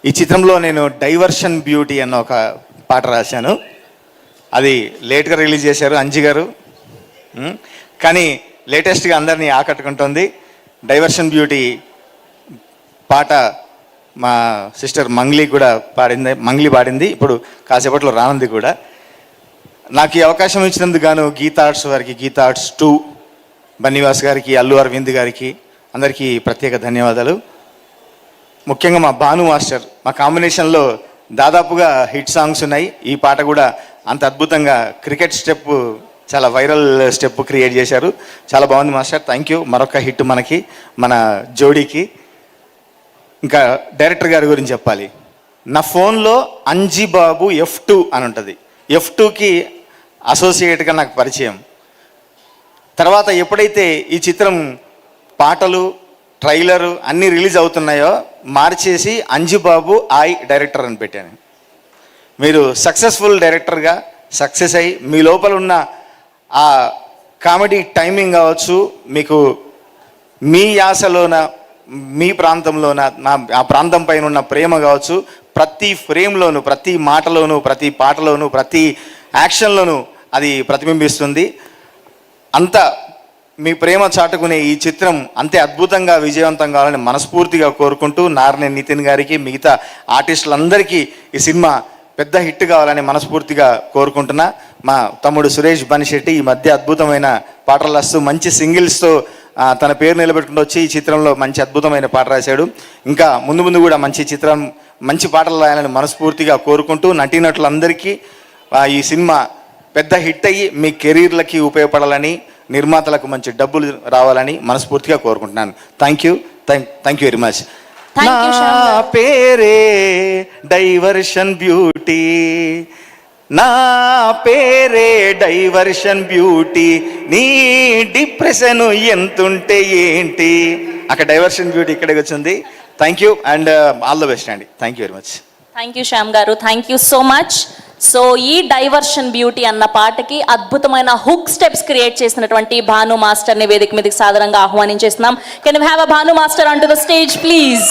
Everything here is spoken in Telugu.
ఈ చిత్రంలో నేను డైవర్షన్ బ్యూటీ అన్న ఒక పాట రాశాను. అది లేట్గా రిలీజ్ చేశారు అంజి గారు, కానీ లేటెస్ట్గా అందరినీ ఆకట్టుకుంటుంది. డైవర్షన్ బ్యూటీ పాట మా సిస్టర్ మంగ్లీ కూడా పాడింది. ఇప్పుడు కాసేపట్లో రానుంది కూడా. నాకు ఈ అవకాశం ఇచ్చినందుకు గాను గీతా ఆర్ట్స్ వారికి, గీతా ఆర్ట్స్ 2 బన్నివాస్ గారికి, అల్లు అరవింద్ గారికి అందరికీ ప్రత్యేక ధన్యవాదాలు. ముఖ్యంగా మా భాను మాస్టర్, మా కాంబినేషన్లో దాదాపుగా హిట్ సాంగ్స్ ఉన్నాయి. ఈ పాట కూడా అంత అద్భుతంగా క్రికెట్ స్టెప్, చాలా వైరల్ స్టెప్ క్రియేట్ చేశారు. చాలా బాగుంది మాస్టర్, థ్యాంక్ యూ. మరొక హిట్ మనకి, మన జోడీకి. ఇంకా డైరెక్టర్ గారి గురించి చెప్పాలి. నా ఫోన్లో అంజి బాబు F2 అని ఉంటుంది. F2కి అసోసియేట్గా నాకు పరిచయం. తర్వాత ఎప్పుడైతే ఈ చిత్రం పాటలు, ట్రైలరు అన్నీ రిలీజ్ అవుతున్నాయో మార్చేసి అంజిబాబు డైరెక్టర్ అని పెట్టాను. మీరు సక్సెస్ఫుల్ డైరెక్టర్గా సక్సెస్ అయ్యి మీ లోపల ఉన్న ఆ కామెడీ టైమింగ్ కావచ్చు, మీకు మీ యాసలోన, మీ ప్రాంతంలోన, ఆ ప్రాంతం పైన ఉన్న ప్రేమ కావచ్చు, ప్రతి ఫ్రేమ్లోను, ప్రతి మాటలోను, ప్రతి పాటలోను, ప్రతి యాక్షన్లోనూ అది ప్రతిబింబిస్తుంది. అంత మీ ప్రేమ చాటుకునే ఈ చిత్రం అంతే అద్భుతంగా విజయవంతం కావాలని మనస్ఫూర్తిగా కోరుకుంటూ, నార్నే నితిన్ గారికి, మిగతా ఆర్టిస్టులందరికీ ఈ సినిమా పెద్ద హిట్ కావాలని మనస్ఫూర్తిగా కోరుకుంటున్నా. మా తమ్ముడు సురేష్ బనిశెట్టి ఈ మధ్య అద్భుతమైన పాటలు వస్తూ మంచి సింగిల్స్తో తన పేరు నిలబెట్టుకుంటూ వచ్చి ఈ చిత్రంలో మంచి అద్భుతమైన పాట రాశాడు. ఇంకా ముందు ముందు కూడా మంచి పాటలు రాయాలని మనస్ఫూర్తిగా కోరుకుంటూ, నటీనటులందరికీ ఈ సినిమా పెద్ద హిట్ అయ్యి మీ కెరీర్లకి ఉపయోగపడాలని, నిర్మాతలకు మంచి డబ్బులు రావాలని మనస్ఫూర్తిగా కోరుకుంటున్నాను. Thank you very much. నా పేరే డైవర్షన్ బ్యూటీ, నా పేరే డైవర్షన్ బ్యూటీ, నీ డిప్రెషన్ ఎంతుంటే ఏంటి. అక్కడ డైవర్షన్ బ్యూటీ ఇక్కడికి వచ్చింది. Thank you and all the best అండి. Thank you very much. Thank you Shyam గారు, thank you so much. So ఈ డైవర్షన్ బ్యూటీ అన్న పాటకి అద్భుతమైన హుక్ స్టెప్స్ క్రియేట్ చేసినటువంటి భాను మాస్టర్ని వేదిక మీదకి సాదరంగా ఆహ్వానించేస్తున్నాం. Can we have a Bhanu master on to the stage please.